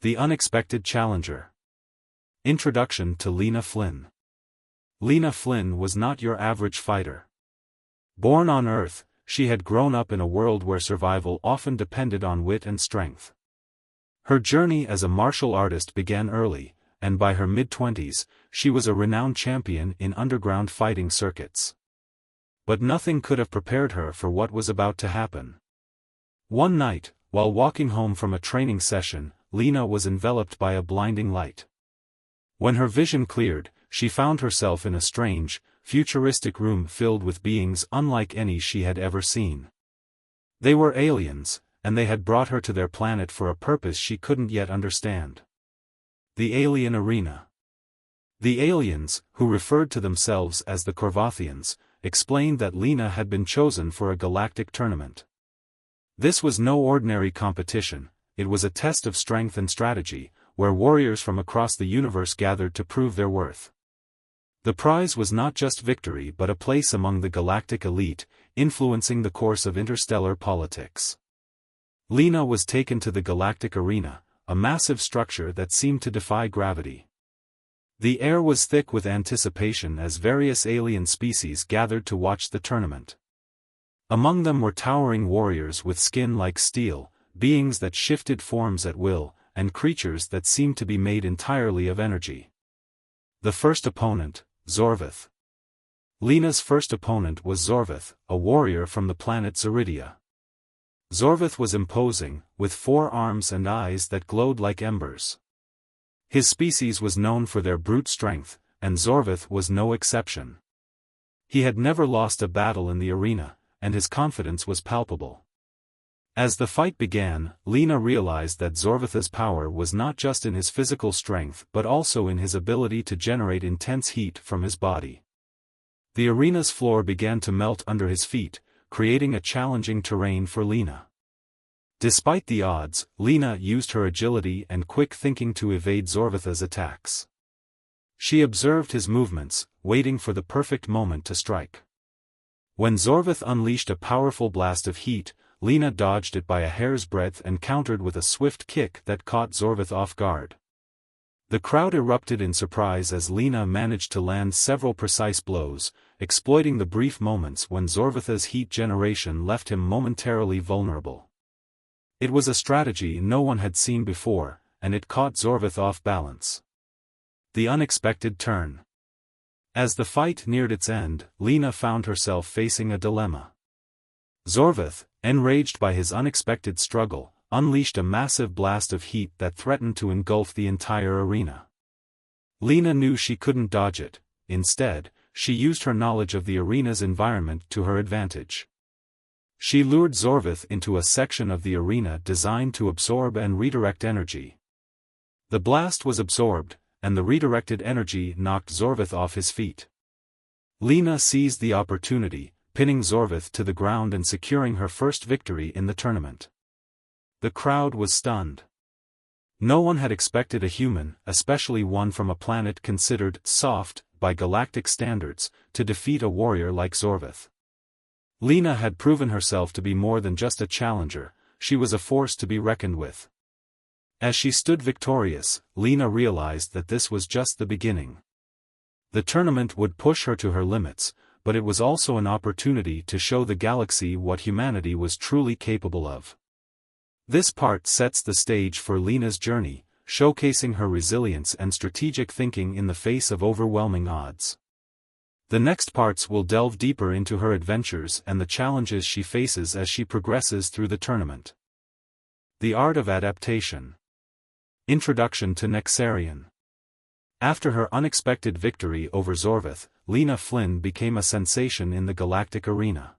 The Unexpected Challenger. Introduction to Lena Flynn. Lena Flynn was not your average fighter. Born on Earth, she had grown up in a world where survival often depended on wit and strength. Her journey as a martial artist began early, and by her mid-20s, she was a renowned champion in underground fighting circuits. But nothing could have prepared her for what was about to happen. One night, while walking home from a training session, Lena was enveloped by a blinding light. When her vision cleared, she found herself in a strange, futuristic room filled with beings unlike any she had ever seen. They were aliens, and they had brought her to their planet for a purpose she couldn't yet understand. The Alien Arena. The aliens, who referred to themselves as the Corvathians, explained that Lena had been chosen for a galactic tournament. This was no ordinary competition. It was a test of strength and strategy, where warriors from across the universe gathered to prove their worth. The prize was not just victory but a place among the galactic elite, influencing the course of interstellar politics. Lena was taken to the galactic arena, a massive structure that seemed to defy gravity. The air was thick with anticipation as various alien species gathered to watch the tournament. Among them were towering warriors with skin like steel, beings that shifted forms at will, and creatures that seemed to be made entirely of energy. The first opponent, Zorvith. Lena's first opponent was Zorvith, a warrior from the planet Zeridia. Zorvith was imposing, with 4 arms and eyes that glowed like embers. His species was known for their brute strength, and Zorvith was no exception. He had never lost a battle in the arena, and his confidence was palpable. As the fight began, Lena realized that Zorvith's power was not just in his physical strength but also in his ability to generate intense heat from his body. The arena's floor began to melt under his feet, creating a challenging terrain for Lena. Despite the odds, Lena used her agility and quick thinking to evade Zorvith's attacks. She observed his movements, waiting for the perfect moment to strike. When Zorvith unleashed a powerful blast of heat, Lena dodged it by a hair's breadth and countered with a swift kick that caught Zorvith off guard. The crowd erupted in surprise as Lena managed to land several precise blows, exploiting the brief moments when Zorvith's heat generation left him momentarily vulnerable. It was a strategy no one had seen before, and it caught Zorvith off balance. The unexpected turn. As the fight neared its end, Lena found herself facing a dilemma. Zorvith, enraged by his unexpected struggle, unleashed a massive blast of heat that threatened to engulf the entire arena. Lena knew she couldn't dodge it. Instead, she used her knowledge of the arena's environment to her advantage. She lured Zorvith into a section of the arena designed to absorb and redirect energy. The blast was absorbed, and the redirected energy knocked Zorvith off his feet. Lena seized the opportunity, pinning Zorvith to the ground and securing her first victory in the tournament. The crowd was stunned. No one had expected a human, especially one from a planet considered soft by galactic standards, to defeat a warrior like Zorvith. Lena had proven herself to be more than just a challenger, she was a force to be reckoned with. As she stood victorious, Lena realized that this was just the beginning. The tournament would push her to her limits, but it was also an opportunity to show the galaxy what humanity was truly capable of. This part sets the stage for Lena's journey, showcasing her resilience and strategic thinking in the face of overwhelming odds. The next parts will delve deeper into her adventures and the challenges she faces as she progresses through the tournament. The Art of Adaptation. Introduction to Nexarian. After her unexpected victory over Zorvith, Lena Flynn became a sensation in the galactic arena.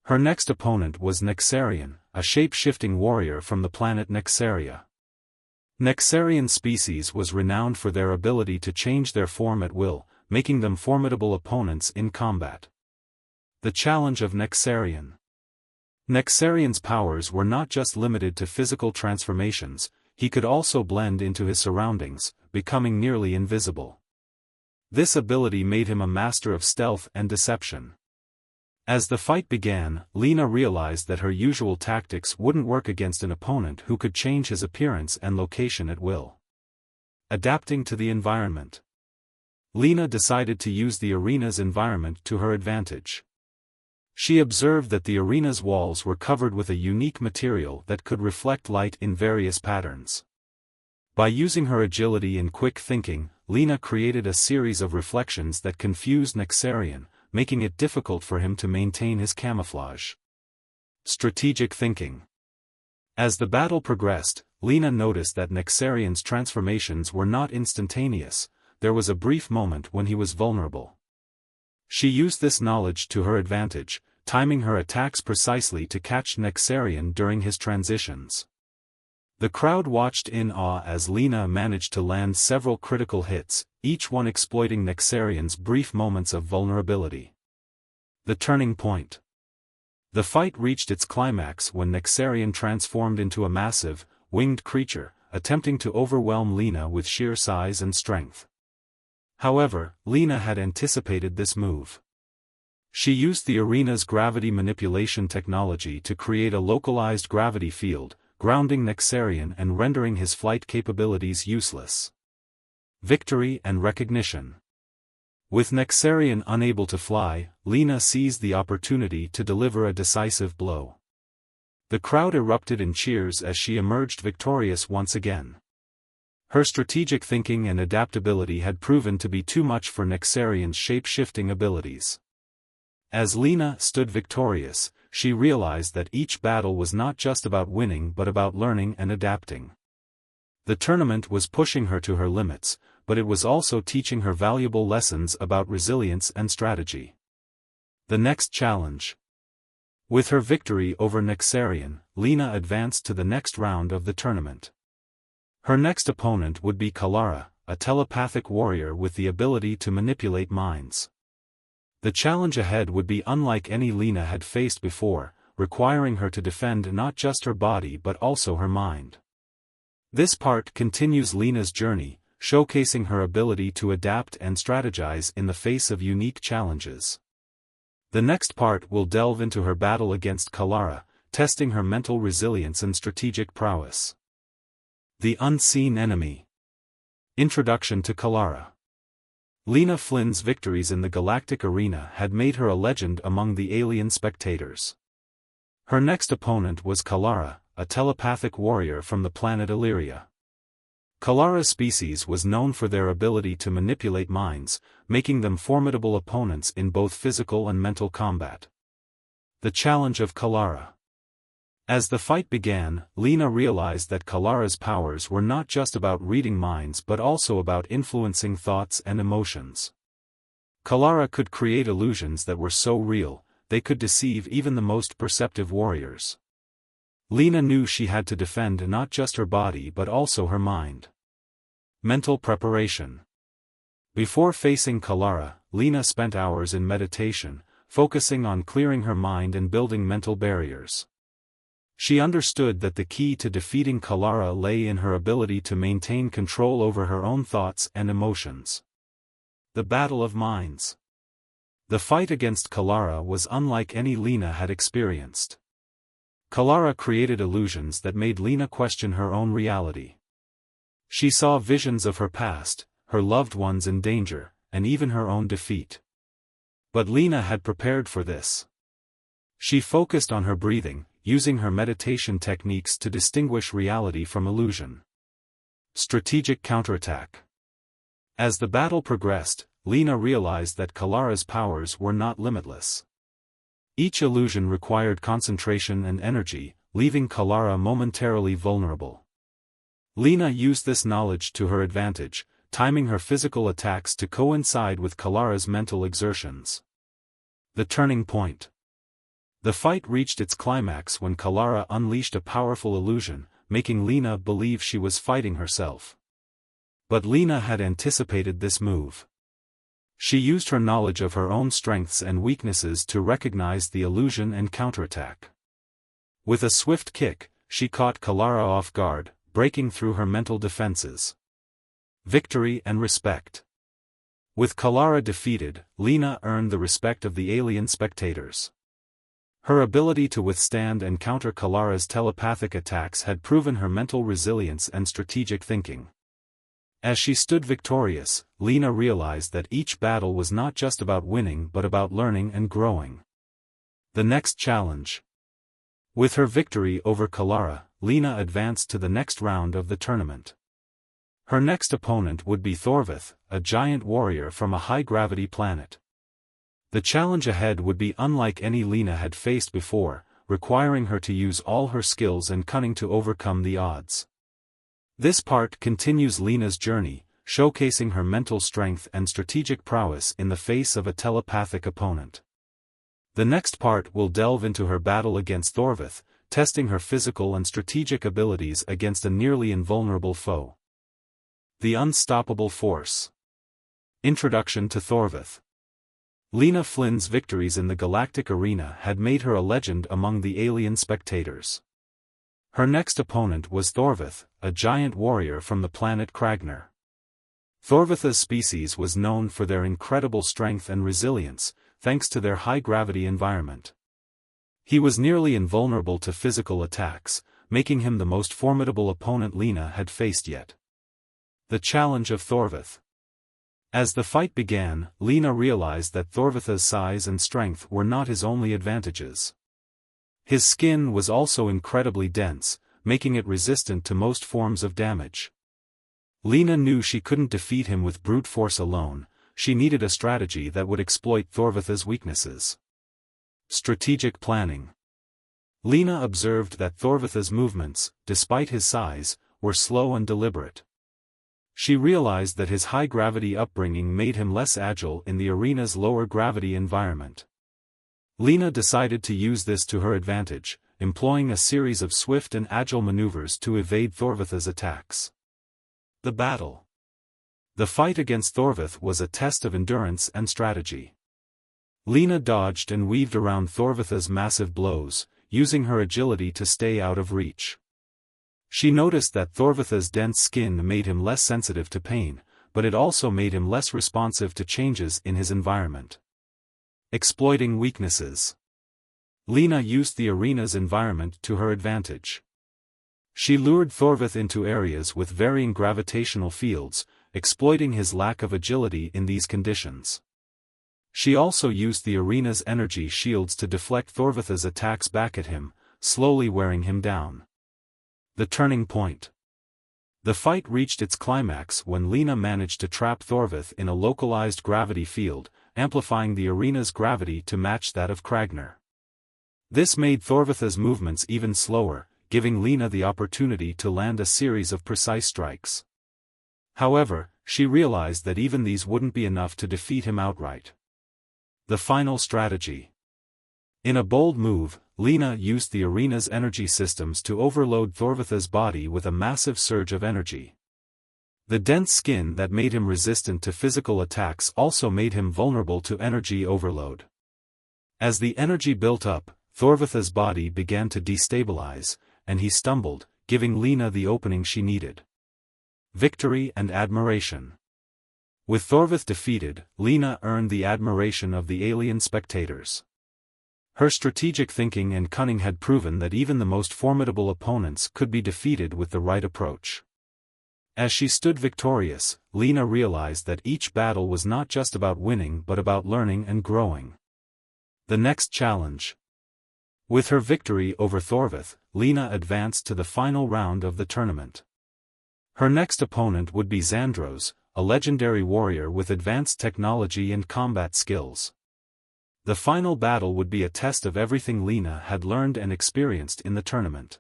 Her next opponent was Nexarian, a shape-shifting warrior from the planet Nexaria. Nexarian species was renowned for their ability to change their form at will, making them formidable opponents in combat. The challenge of Nexarian. Nexarian's powers were not just limited to physical transformations, he could also blend into his surroundings, becoming nearly invisible. This ability made him a master of stealth and deception. As the fight began, Lena realized that her usual tactics wouldn't work against an opponent who could change his appearance and location at will. Adapting to the environment. Lena decided to use the arena's environment to her advantage. She observed that the arena's walls were covered with a unique material that could reflect light in various patterns. By using her agility and quick thinking, Lena created a series of reflections that confused Nexarian, making it difficult for him to maintain his camouflage. Strategic thinking. As the battle progressed, Lena noticed that Nexarian's transformations were not instantaneous. There was a brief moment when he was vulnerable. She used this knowledge to her advantage, timing her attacks precisely to catch Nexarian during his transitions. The crowd watched in awe as Lena managed to land several critical hits, each one exploiting Nexarian's brief moments of vulnerability. The turning point. The fight reached its climax when Nexarian transformed into a massive, winged creature, attempting to overwhelm Lena with sheer size and strength. However, Lena had anticipated this move. She used the arena's gravity manipulation technology to create a localized gravity field, grounding Nexarian and rendering his flight capabilities useless. Victory and recognition. With Nexarian unable to fly, Lena seized the opportunity to deliver a decisive blow. The crowd erupted in cheers as she emerged victorious once again. Her strategic thinking and adaptability had proven to be too much for Nexarian's shape-shifting abilities. As Lena stood victorious, she realized that each battle was not just about winning but about learning and adapting. The tournament was pushing her to her limits, but it was also teaching her valuable lessons about resilience and strategy. The next challenge. With her victory over Nexarian, Lena advanced to the next round of the tournament. Her next opponent would be Kalara, a telepathic warrior with the ability to manipulate minds. The challenge ahead would be unlike any Lena had faced before, requiring her to defend not just her body but also her mind. This part continues Lena's journey, showcasing her ability to adapt and strategize in the face of unique challenges. The next part will delve into her battle against Kalara, testing her mental resilience and strategic prowess. The unseen enemy. Introduction to Kalara. Lena Flynn's victories in the Galactic Arena had made her a legend among the alien spectators. Her next opponent was Kalara, a telepathic warrior from the planet Illyria. Kalara's species was known for their ability to manipulate minds, making them formidable opponents in both physical and mental combat. The challenge of Kalara. As the fight began, Lena realized that Kalara's powers were not just about reading minds but also about influencing thoughts and emotions. Kalara could create illusions that were so real, they could deceive even the most perceptive warriors. Lena knew she had to defend not just her body but also her mind. Mental preparation. Before facing Kalara, Lena spent hours in meditation, focusing on clearing her mind and building mental barriers. She understood that the key to defeating Kalara lay in her ability to maintain control over her own thoughts and emotions. The Battle of Minds. The fight against Kalara was unlike any Lena had experienced. Kalara created illusions that made Lena question her own reality. She saw visions of her past, her loved ones in danger, and even her own defeat. But Lena had prepared for this. She focused on her breathing, using her meditation techniques to distinguish reality from illusion. Strategic counterattack. As the battle progressed, Lena realized that Kalara's powers were not limitless. Each illusion required concentration and energy, leaving Kalara momentarily vulnerable. Lena used this knowledge to her advantage, timing her physical attacks to coincide with Kalara's mental exertions. The turning point. The fight reached its climax when Kalara unleashed a powerful illusion, making Lena believe she was fighting herself. But Lena had anticipated this move. She used her knowledge of her own strengths and weaknesses to recognize the illusion and counterattack. With a swift kick, she caught Kalara off guard, breaking through her mental defenses. Victory and respect. With Kalara defeated, Lena earned the respect of the alien spectators. Her ability to withstand and counter Kalara's telepathic attacks had proven her mental resilience and strategic thinking. As she stood victorious, Lena realized that each battle was not just about winning but about learning and growing. The next challenge. With her victory over Kalara, Lena advanced to the next round of the tournament. Her next opponent would be Thorvith, a giant warrior from a high-gravity planet. The challenge ahead would be unlike any Lena had faced before, requiring her to use all her skills and cunning to overcome the odds. This part continues Lena's journey, showcasing her mental strength and strategic prowess in the face of a telepathic opponent. The next part will delve into her battle against Thorvith, testing her physical and strategic abilities against a nearly invulnerable foe. The Unstoppable Force. Introduction to Thorvith. Lena Flynn's victories in the galactic arena had made her a legend among the alien spectators. Her next opponent was Thorvith, a giant warrior from the planet Kragner. Thorvith's species was known for their incredible strength and resilience, thanks to their high-gravity environment. He was nearly invulnerable to physical attacks, making him the most formidable opponent Lena had faced yet. The challenge of Thorvith. As the fight began, Lena realized that Thorvith's size and strength were not his only advantages. His skin was also incredibly dense, making it resistant to most forms of damage. Lena knew she couldn't defeat him with brute force alone, she needed a strategy that would exploit Thorvith's weaknesses. Strategic planning. Lena observed that Thorvith's movements, despite his size, were slow and deliberate. She realized that his high-gravity upbringing made him less agile in the arena's lower-gravity environment. Lena decided to use this to her advantage, employing a series of swift and agile maneuvers to evade Thorvith's attacks. The battle. The fight against Thorvith was a test of endurance and strategy. Lena dodged and weaved around Thorvith's massive blows, using her agility to stay out of reach. She noticed that Thorvith's dense skin made him less sensitive to pain, but it also made him less responsive to changes in his environment. Exploiting weaknesses. Lena used the arena's environment to her advantage. She lured Thorvith into areas with varying gravitational fields, exploiting his lack of agility in these conditions. She also used the arena's energy shields to deflect Thorvith's attacks back at him, slowly wearing him down. The turning point. The fight reached its climax when Lena managed to trap Thorvith in a localized gravity field, amplifying the arena's gravity to match that of Kragner. This made Thorvith's movements even slower, giving Lena the opportunity to land a series of precise strikes. However, she realized that even these wouldn't be enough to defeat him outright. The final strategy. In a bold move, Lena used the arena's energy systems to overload Thorvith's body with a massive surge of energy. The dense skin that made him resistant to physical attacks also made him vulnerable to energy overload. As the energy built up, Thorvith's body began to destabilize, and he stumbled, giving Lena the opening she needed. Victory and admiration. With Thorvith defeated, Lena earned the admiration of the alien spectators. Her strategic thinking and cunning had proven that even the most formidable opponents could be defeated with the right approach. As she stood victorious, Lena realized that each battle was not just about winning but about learning and growing. The next challenge. With her victory over Thorvith, Lena advanced to the final round of the tournament. Her next opponent would be Xandros, a legendary warrior with advanced technology and combat skills. The final battle would be a test of everything Lena had learned and experienced in the tournament.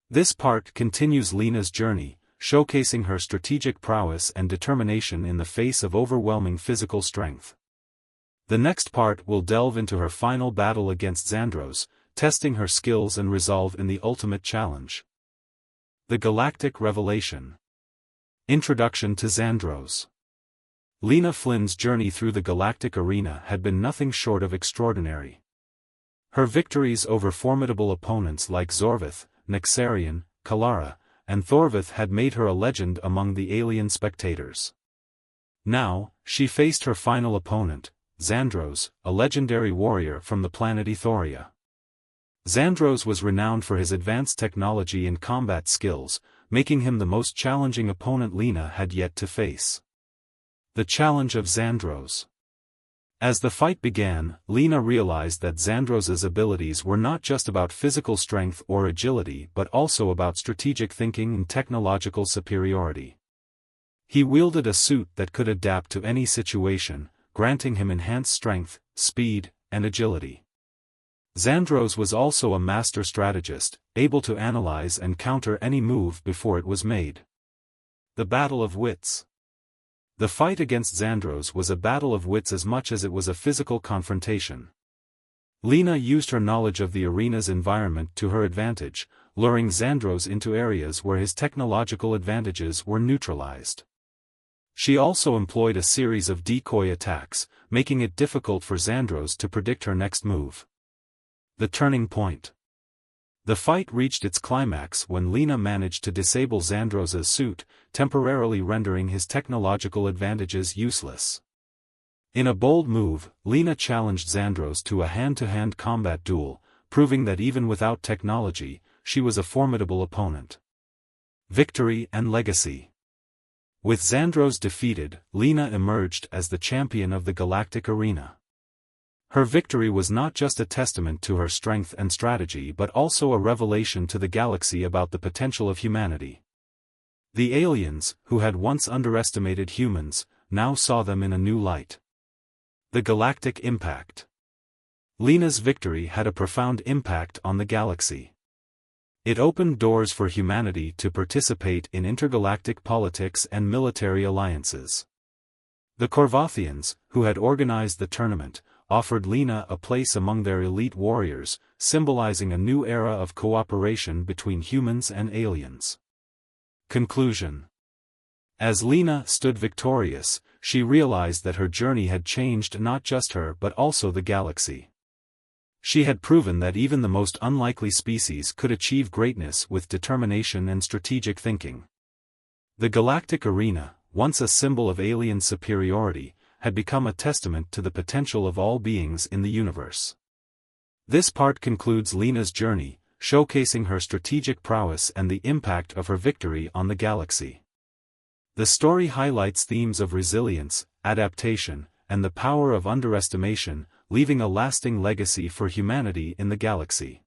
This part continues Lena's journey, showcasing her strategic prowess and determination in the face of overwhelming physical strength. The next part will delve into her final battle against Xandros, testing her skills and resolve in the ultimate challenge. The Galactic Revelation. Introduction to Xandros. Lena Flynn's journey through the galactic arena had been nothing short of extraordinary. Her victories over formidable opponents like Zorvith, Nexarian, Kalara, and Thorvith had made her a legend among the alien spectators. Now, she faced her final opponent, Xandros, a legendary warrior from the planet Ethoria. Xandros was renowned for his advanced technology and combat skills, making him the most challenging opponent Lena had yet to face. The challenge of Xandros. As the fight began, Lena realized that Xandros's abilities were not just about physical strength or agility but also about strategic thinking and technological superiority. He wielded a suit that could adapt to any situation, granting him enhanced strength, speed, and agility. Xandros was also a master strategist, able to analyze and counter any move before it was made. The Battle of Wits. The fight against Xandros was a battle of wits as much as it was a physical confrontation. Lena used her knowledge of the arena's environment to her advantage, luring Xandros into areas where his technological advantages were neutralized. She also employed a series of decoy attacks, making it difficult for Xandros to predict her next move. The turning point. The fight reached its climax when Lena managed to disable Xandros's suit, temporarily rendering his technological advantages useless. In a bold move, Lena challenged Xandros to a hand-to-hand combat duel, proving that even without technology, she was a formidable opponent. Victory and legacy. With Xandros defeated, Lena emerged as the champion of the Galactic Arena. Her victory was not just a testament to her strength and strategy but also a revelation to the galaxy about the potential of humanity. The aliens, who had once underestimated humans, now saw them in a new light. The galactic impact. Lena's victory had a profound impact on the galaxy. It opened doors for humanity to participate in intergalactic politics and military alliances. The Korvathians, who had organized the tournament, offered Lena a place among their elite warriors, symbolizing a new era of cooperation between humans and aliens. Conclusion. As Lena stood victorious, she realized that her journey had changed not just her but also the galaxy. She had proven that even the most unlikely species could achieve greatness with determination and strategic thinking. The Galactic Arena, once a symbol of alien superiority, had become a testament to the potential of all beings in the universe. This part concludes Lena's journey, showcasing her strategic prowess and the impact of her victory on the galaxy. The story highlights themes of resilience, adaptation, and the power of underestimation, leaving a lasting legacy for humanity in the galaxy.